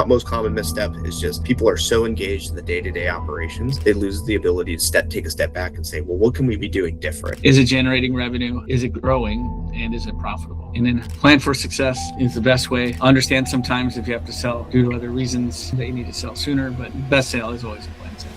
most common misstep is just people are so engaged in the day-to-day operations, they lose the ability to take a step back and say, well, what can we be doing different? Is it generating revenue? Is it growing? And is it profitable? And then plan for success is the best way. Understand sometimes if you have to sell due to other reasons that you need to sell sooner, but best sale is always a plan sale.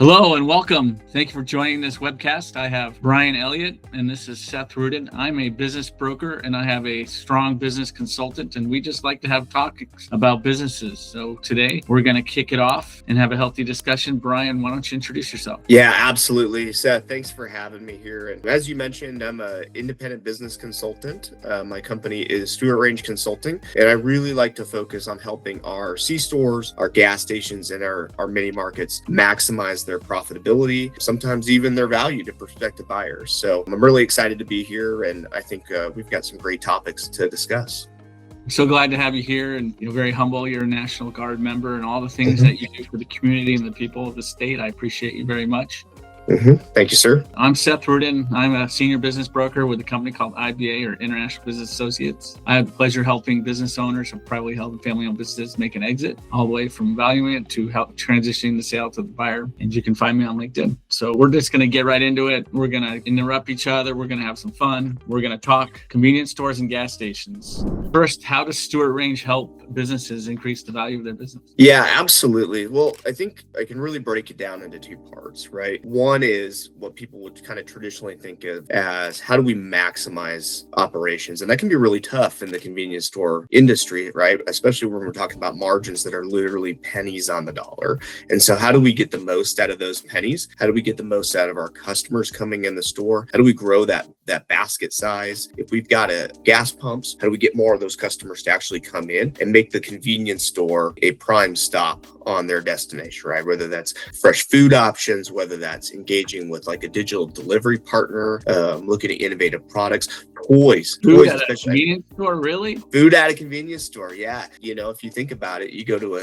Hello and welcome. Thank you for joining this webcast. I have Bryan Elliott and this is Seth Rudin. I'm a business broker and I have a strong business consultant, and we just like to have talks about businesses. So today we're going to kick it off and have a healthy discussion. Bryan, why don't you introduce yourself? Yeah, absolutely. Seth, thanks for having me here. And as you mentioned, I'm an independent business consultant. My company is Stuart Range Consulting, and I really like to focus on helping our C-stores, our gas stations, and our mini markets maximize their profitability, sometimes even their value to prospective buyers. So I'm really excited to be here, and I think we've got some great topics to discuss. I'm so glad to have you here, and you're very humble. You're a National Guard member, and all the things that you do for the community and the people of the state. I appreciate you very much. Thank you, sir. I'm Seth Rudin. I'm a senior business broker with a company called IBA, or International Business Associates. I have the pleasure of helping business owners of privately held and family-owned businesses make an exit, all the way from valuing it to help transitioning the sale to the buyer. And you can find me on LinkedIn. So we're just going to get right into it. We're going to interrupt each other. We're going to have some fun. We're going to talk convenience stores and gas stations. First, how does Stuart Range help businesses increase the value of their business? Yeah, absolutely. Well, I think I can really break it down into two parts, right? One is what people would kind of traditionally think of as how do we maximize operations? And that can be really tough in the convenience store industry, right? Especially when we're talking about margins that are literally pennies on the dollar. And so how do we get the most out of those pennies? How do we get the most out of our customers coming in the store? How do we grow that basket size? If we've got gas pumps, how do we get more of those customers to actually come in and make the convenience store a prime stop on their destination, right? Whether that's fresh food options, whether that's engaging with like a digital delivery partner, looking at innovative products, toys. Food at a convenience store, really? Food at a convenience store, yeah. You know, if you think about it, you go to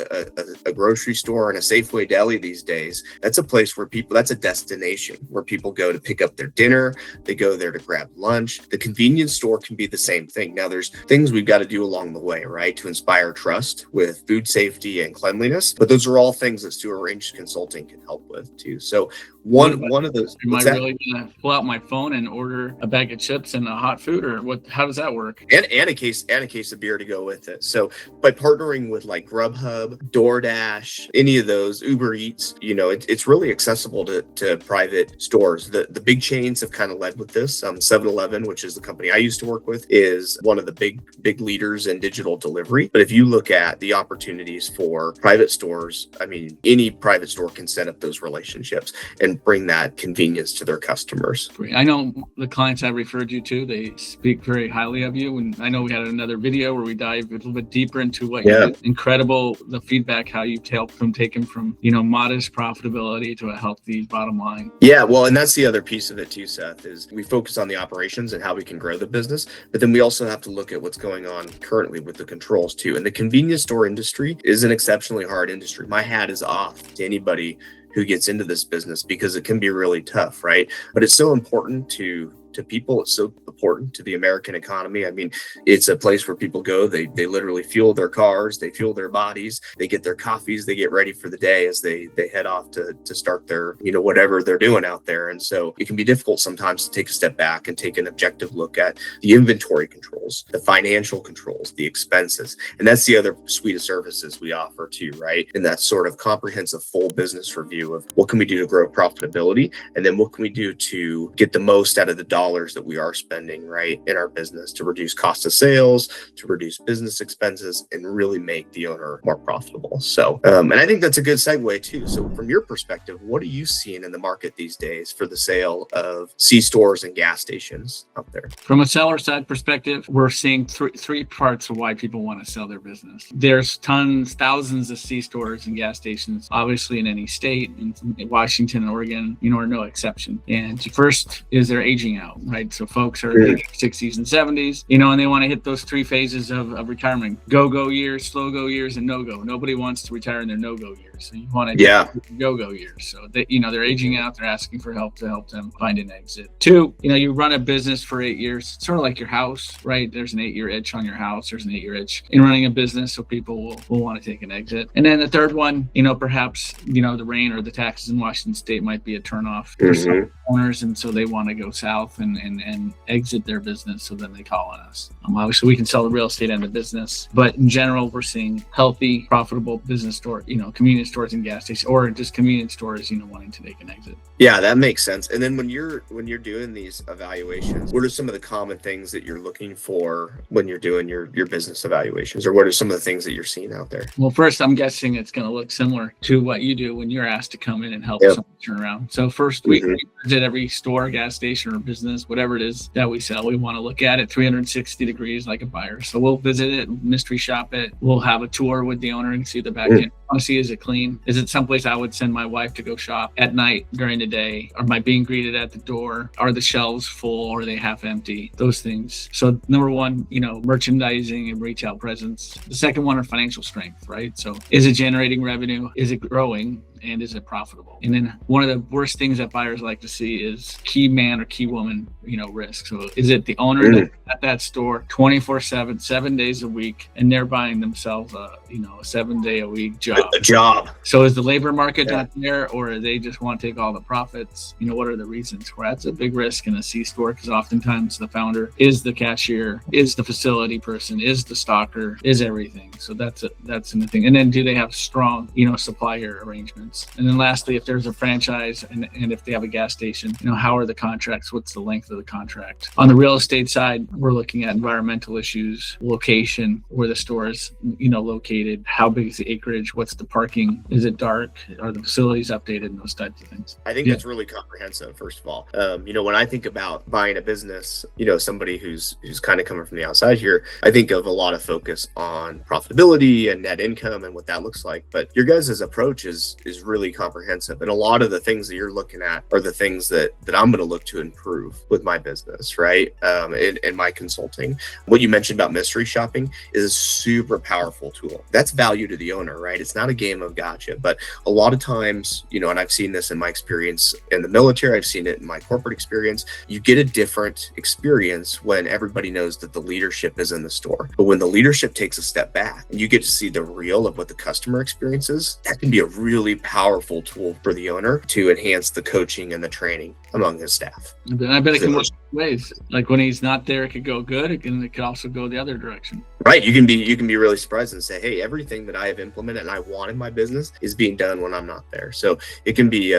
a grocery store and a Safeway deli these days, that's a place where that's a destination where people go to pick up their dinner, they go there to grab lunch. The convenience store can be the same thing. Now, there's things we've got to do along the way, right, to inspire trust with food safety and cleanliness, but those are all things that Stuart Range Consulting can help with too. So one of those. Am I really gonna pull out my phone and order a bag of chips and a hot food, or what? How does that work? And a case of beer to go with it. So by partnering with like Grubhub, DoorDash, any of those, Uber Eats, you know, it's really accessible to private stores. The big chains have kind of led with this. 7-Eleven, which is the company I used to work with, is one of the big leaders in digital delivery. But if you look at the opportunities for private stores, I mean, any private store can set up those relationships and bring that convenience to their customers. I know the clients I've referred you to, they speak very highly of you. And I know we had another video where we dive a little bit deeper into what you did. Incredible, the feedback, how you've helped them take them from, modest profitability to a healthy bottom line. Yeah, well, and that's the other piece of it too, Seth, is we focus on the operations and how we can grow the business, but then we also have to look at what's going on currently with the controls too. And the convenience store industry is an exceptionally hard industry. My hat is off to anybody who gets into this business because it can be really tough, right? But it's so important to people. It's so important to the American economy. I mean, it's a place where people go, they literally fuel their cars, they fuel their bodies, they get their coffees, they get ready for the day as they head off to start their, whatever they're doing out there. And so it can be difficult sometimes to take a step back and take an objective look at the inventory controls, the financial controls, the expenses. And that's the other suite of services we offer too, right? And that sort of comprehensive full business review of what can we do to grow profitability? And then what can we do to get the most out of the dollars that we are spending, right, in our business to reduce cost of sales, to reduce business expenses, and really make the owner more profitable. So, and I think that's a good segue too. So from your perspective, what are you seeing in the market these days for the sale of C-stores and gas stations out there? From a seller side perspective, we're seeing three parts of why people want to sell their business. There's thousands of C-stores and gas stations, obviously in any state, and Washington and Oregon, are no exception. And first is they're aging out. right? So folks are in their 60s and 70s, and they want to hit those three phases of retirement: go years, slow go years, and no go. Nobody wants to retire in their no go years. So you want to go years. So they, they're aging out, they're asking for help to help them find an exit. Two, you run a business for 8 years, sort of like your house, right? There's an 8-year itch on your house. There's an 8-year itch in running a business. So people will want to take an exit. And then the third one, perhaps, the rain or the taxes in Washington State might be a turnoff for some owners. And so they want to go south and exit their business. So then they call on us. Obviously we can sell the real estate and the business, but in general, we're seeing healthy, profitable business store, convenience stores and gas stations, or just convenience stores, wanting to take an exit. Yeah, that makes sense. And then when you're doing these evaluations, what are some of the common things that you're looking for when you're doing your business evaluations, or what are some of the things that you're seeing out there? Well, first, I'm guessing it's going to look similar to what you do when you're asked to come in and help someone turn around. So first, we visit every store, gas station, or business, whatever it is that we sell. We want to look at it 360 degrees like a buyer. So we'll visit it, mystery shop it. We'll have a tour with the owner and see the back end. I want to see, is it clean? Is it someplace I would send my wife to go shop at night during the day? Am I being greeted at the door? Are the shelves full or are they half empty? Those things. So number one, merchandising and retail presence. The second one are financial strength, right? So is it generating revenue? Is it growing? And is it profitable? And then one of the worst things that buyers like to see is key man or key woman, risk. So is it the owner that's at that store 24/7, 7 days a week, and they're buying themselves a 7-day-a-week job? A job. So is the labor market not there, or they just want to take all the profits? What are the reasons? Well, that's a big risk in a C-store, because oftentimes the founder is the cashier, is the facility person, is the stocker, is everything. So that's the thing. And then do they have strong, supplier arrangements? And then lastly, if there's a franchise and if they have a gas station, how are the contracts? What's the length of the contract? On the real estate side, we're looking at environmental issues, location, where the store is, located, how big is the acreage, what's the parking, is it dark, are the facilities updated, and those types of things. I think that's really comprehensive, first of all. When I think about buying a business, somebody who's kind of coming from the outside here, I think of a lot of focus on profitability and net income and what that looks like. But your guys' approach is really comprehensive. And a lot of the things that you're looking at are the things that I'm going to look to improve with my business, right? And my consulting. What you mentioned about mystery shopping is a super powerful tool. That's value to the owner, right? It's not a game of gotcha, but a lot of times, and I've seen this in my experience in the military, I've seen it in my corporate experience, you get a different experience when everybody knows that the leadership is in the store. But when the leadership takes a step back and you get to see the real of what the customer experience is, that can be a really powerful tool for the owner to enhance the coaching and the training among his staff. And I bet it can work ways. Like when he's not there, it could go good, and it could also go the other direction. Right. You can be really surprised and say, hey, everything that I have implemented and I want in my business is being done when I'm not there. So it can be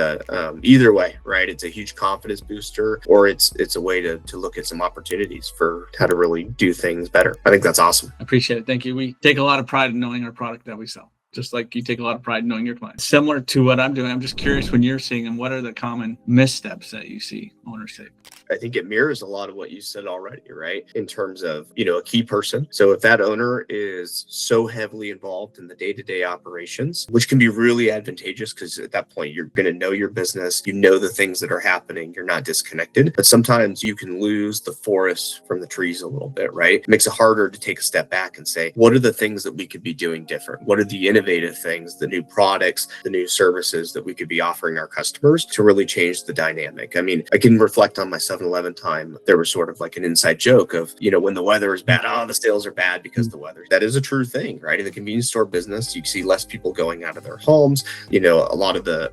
either way, right? It's a huge confidence booster, or it's a way to look at some opportunities for how to really do things better. I think that's awesome. I appreciate it. Thank you. We take a lot of pride in knowing our product that we sell, just like you take a lot of pride in knowing your clients. Similar to what I'm doing, I'm just curious, when you're seeing them, what are the common missteps that you see owners take? I think it mirrors a lot of what you said already, right? In terms of, a key person. So if that owner is so heavily involved in the day-to-day operations, which can be really advantageous, because at that point, you're going to know your business, the things that are happening, you're not disconnected. But sometimes you can lose the forest from the trees a little bit, right? It makes it harder to take a step back and say, what are the things that we could be doing different? What are the innovative things, the new products, the new services that we could be offering our customers to really change the dynamic? I mean, I can reflect on my 7-Eleven time. There was sort of like an inside joke of, when the weather is bad, the sales are bad because the weather. That is a true thing, right? In the convenience store business, you see less people going out of their homes. A lot of the,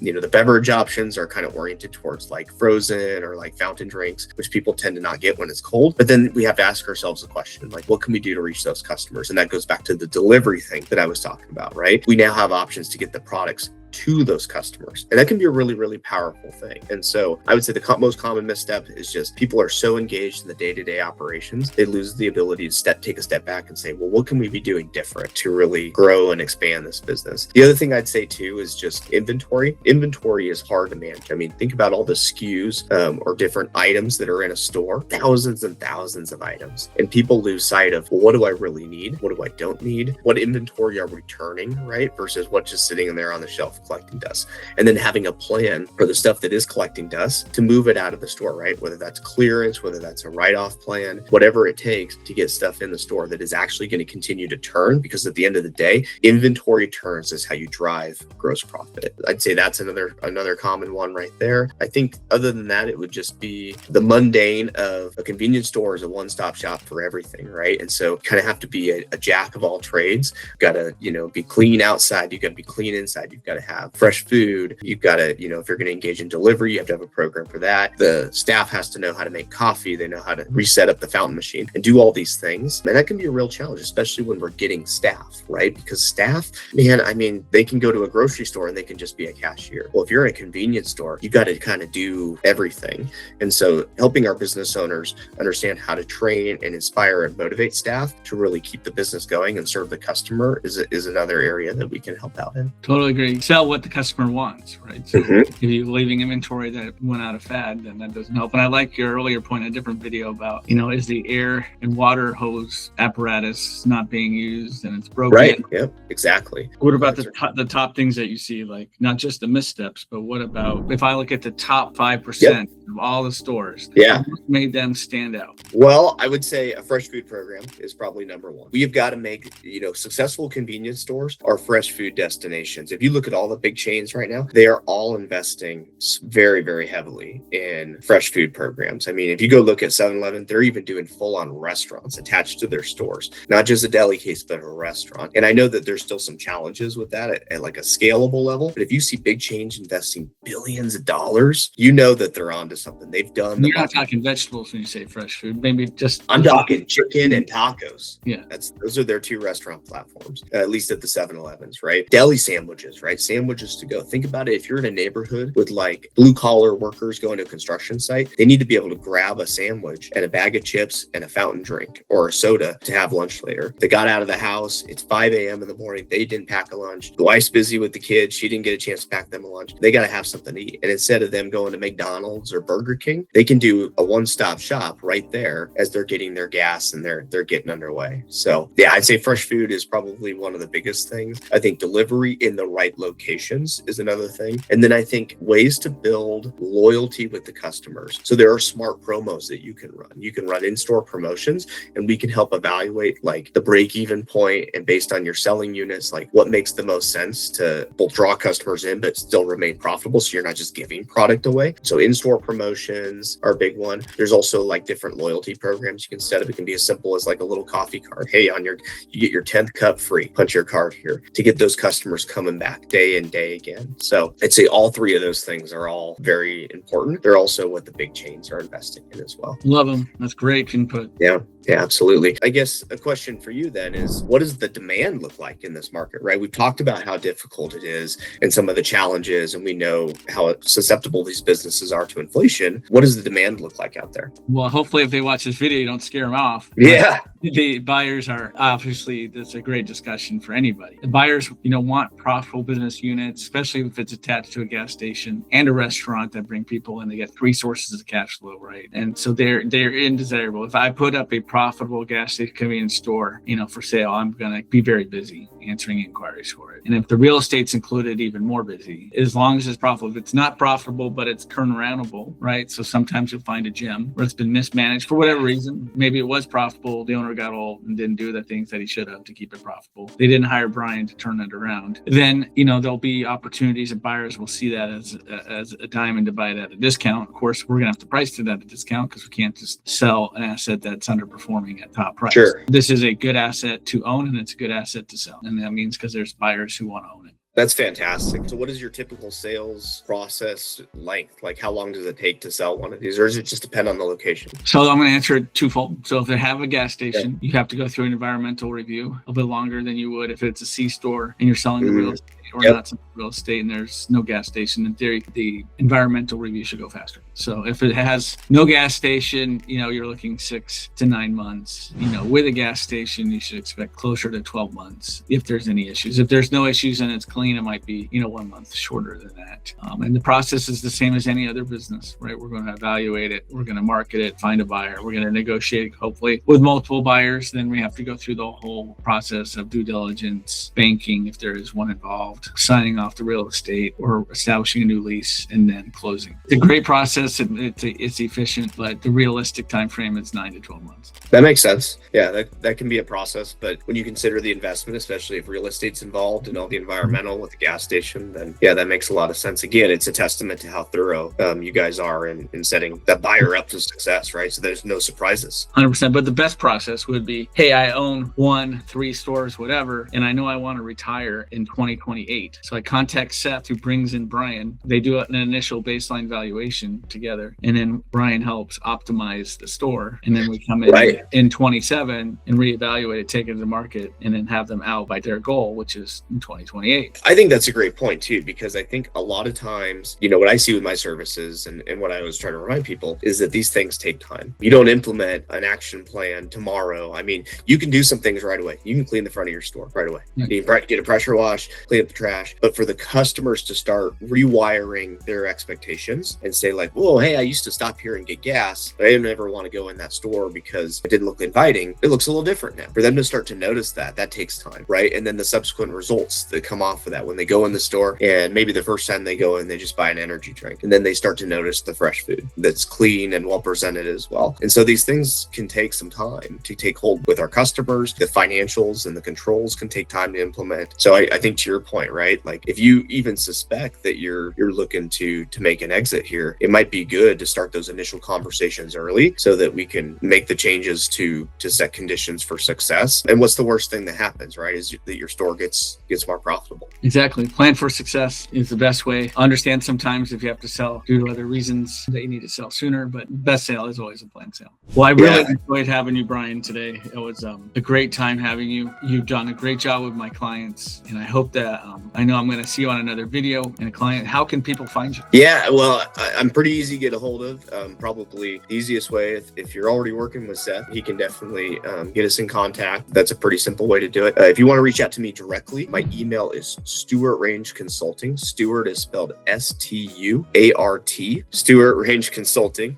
the beverage options are kind of oriented towards like frozen or like fountain drinks, which people tend to not get when it's cold. But then we have to ask ourselves the question, like, what can we do to reach those customers? And that goes back to the delivery thing that I was talking about, right? We now have options to get the products to those customers. And that can be a really, really powerful thing. And so I would say the most common misstep is just people are so engaged in the day-to-day operations, they lose the ability to take a step back and say, well, what can we be doing different to really grow and expand this business? The other thing I'd say too is just inventory. Inventory is hard to manage. I mean, think about all the SKUs or different items that are in a store, thousands and thousands of items. And people lose sight of, well, what do I really need? What do I don't need? What inventory are we turning, right? Versus what's just sitting in there on the shelf off collecting dust. And then having a plan for the stuff that is collecting dust to move it out of the store, right? Whether that's clearance, whether that's a write-off plan, whatever it takes to get stuff in the store that is actually going to continue to turn, because at the end of the day, inventory turns is how you drive gross profit. I'd say that's another common one right there. I think other than that, it would just be the mundane of a convenience store is a one-stop shop for everything, right? And so kind of have to be a jack of all trades. You've got to, be clean outside. You've got to be clean inside. You've got to have fresh food. You've got to, if you're going to engage in delivery, you have to have a program for that. The staff has to know how to make coffee. They know how to reset up the fountain machine and do all these things. And that can be a real challenge, especially when we're getting staff, right? Because staff, man, they can go to a grocery store and they can just be a cashier. Well, if you're in a convenience store, you got to kind of do everything. And so helping our business owners understand how to train and inspire and motivate staff to really keep the business going and serve the customer is another area that we can help out in. Totally agree. Sell what the customer wants, right? So if you're leaving inventory that went out of fad, then that doesn't help. And I like your earlier point in a different video about, is the air and water hose apparatus not being used and it's broken? Right. Yep. Exactly. What about the top things that you see, like not just the missteps, but what about if I look at the top 5% of all the stores? Yeah. What made them stand out? Well, I would say a fresh food program is probably number one. We have got to make, successful convenience stores are fresh food destinations. If you look at all the big chains right now, they are all investing very, very heavily in fresh food programs. I mean, if you go look at 7-Eleven, they're even doing full-on restaurants attached to their stores, not just a deli case, but a restaurant. And I know that there's still some challenges with that at like a scalable level. But if you see big chains investing billions of dollars, you know that they're onto something. They've done. You're not talking vegetables when you say fresh food. Maybe just. I'm talking chicken and tacos. Yeah, those are their two restaurant platforms, at least at the 7-Elevens, right? Deli sandwiches, right? Sandwiches to go. Think about it. If you're in a neighborhood with like blue collar workers going to a construction site, they need to be able to grab a sandwich and a bag of chips and a fountain drink or a soda to have lunch later. They got out of the house. It's 5 a.m. in the morning. They didn't pack a lunch. The wife's busy with the kids. She didn't get a chance to pack them a lunch. They got to have something to eat. And instead of them going to McDonald's or Burger King, they can do a one-stop shop right there as they're getting their gas and they're getting underway. So yeah, I'd say fresh food is probably one of the biggest things. I think delivery in the right locations is another thing. And then I think ways to build loyalty with the customers. So there are smart promos that you can run. You can run in-store promotions and we can help evaluate like the break-even point and based on your selling units, like what makes the most sense to both draw customers in, but still remain profitable. So you're not just giving product away. So in-store promotions are a big one. There's also like different loyalty programs you can set up. It can be as simple as like a little coffee card. Hey, you get your 10th cup free. Punch your card here to get those customers coming back day in, day again. So I'd say all three of those things are all very important. They're also what the big chains are investing in as well. Love them. That's great input. Yeah, absolutely. I guess a question for you then is, what does the demand look like in this market, right? We've talked about how difficult it is and some of the challenges, and we know how susceptible these businesses are to inflation. What does the demand look like out there? Well, hopefully if they watch this video, you don't scare them off. Yeah. The buyers are obviously, that's a great discussion for anybody. The buyers, want profitable business units, especially if it's attached to a gas station and a restaurant that bring people in. They get three sources of cash flow, right? And so they're indesirable. If I put up a profitable gas station convenience store, for sale, I'm going to be very busy answering inquiries for it. And if the real estate's included, even more busy, as long as it's profitable. If it's not profitable, but it's turnaroundable, right? So sometimes you'll find a gem where it's been mismanaged for whatever reason. Maybe it was profitable. The owner got old and didn't do the things that he should have to keep it profitable. They didn't hire Bryan to turn it around. Then, there'll be opportunities and buyers will see that as a diamond to buy it at a discount. Of course, we're going to have to price it at a discount because we can't just sell an asset that's underperforming at top price. Sure. This is a good asset to own and it's a good asset to sell. And that means because there's buyers who want to own it. That's fantastic. So what is your typical sales process length? Like how long does it take to sell one of these, or does it just depend on the location? So I'm going to answer it twofold. So if they have a gas station, you have to go through an environmental review a bit longer than you would if it's a CStore and you're selling the real estate or not some real estate and there's no gas station. In theory, the environmental review should go faster. So if it has no gas station, you're looking 6 to 9 months. With a gas station, you should expect closer to 12 months if there's any issues. If there's no issues and it's clean, it might be 1 month shorter than that. And the process is the same as any other business, right? We're going to evaluate it, we're going to market it, find a buyer, we're going to negotiate hopefully with multiple buyers. Then we have to go through the whole process of due diligence, banking if there is one involved, involved signing off the real estate or establishing a new lease and then closing. It's a great process. It's efficient, but the realistic time frame is 9 to 12 months. That makes sense. Yeah, that can be a process, but when you consider the investment, especially if real estate's involved and all the environmental with the gas station, then yeah, that makes a lot of sense. Again, it's a testament to how thorough you guys are in setting that buyer up to success, right? So there's no surprises. 100%. But the best process would be, hey, I own 1, 3 stores, whatever, and I know I want to retire in 2028. So I contact Seth, who brings in Bryan. They do an initial baseline valuation together, and then Bryan helps optimize the store, and then we come in in 27 and reevaluate it, take it to the market, and then have them out by their goal, which is in 2028. I think that's a great point too, because I think a lot of times, what I see with my services and what I always try to remind people is that these things take time. You don't implement an action plan tomorrow. I mean, you can do some things right away. You can clean the front of your store right away. You can get a pressure wash, clean up the trash, but for the customers to start rewiring their expectations and say like, whoa, hey, I used to stop here and get gas, but I didn't ever want to go in that store because it didn't look inviting. It looks a little different now. For them to start to notice that takes time, right? And then the subsequent results that come off of that when they go in the store, and maybe the first time they go in, they just buy an energy drink, and then they start to notice the fresh food that's clean and well presented as well. And so these things can take some time to take hold with our customers. The financials and the controls can take time to implement. So I think to your point, right? Like if you even suspect that you're looking to make an exit here, it might be good to start those initial conversations early so that we can make the changes to set conditions for success. And what's the worst thing that happens, right? Is that your store gets more profitable. Exactly. Plan for success is the best way. Understand sometimes if you have to sell due to other reasons that you need to sell sooner, but best sale is always a planned sale. Well, I really enjoyed having you, Bryan, today. It was a great time having you. You've done a great job with my clients, and I hope that I know I'm going to see you on another video and a client. How can people find you? Yeah, well, I'm pretty easy to get a hold of. Probably the easiest way, if you're already working with Seth, he can definitely get us in contact. That's a pretty simple way to do it. If you want to reach out to me directly, my email is Stuart Range Consulting. Stuart is spelled Stuart, Stuart Range Consulting,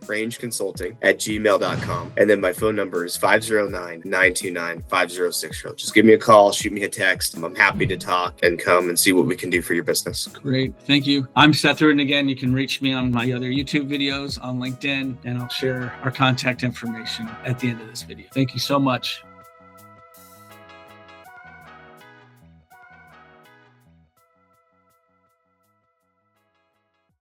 @gmail.com. And then my phone number is 509-929-5060. Just give me a call, shoot me a text. I'm happy to talk and come and see what we can do for your business. Great. Thank you. I'm Seth Rudin again. You can reach me on my other YouTube videos, on LinkedIn, and I'll share our contact information at the end of this video. Thank you so much.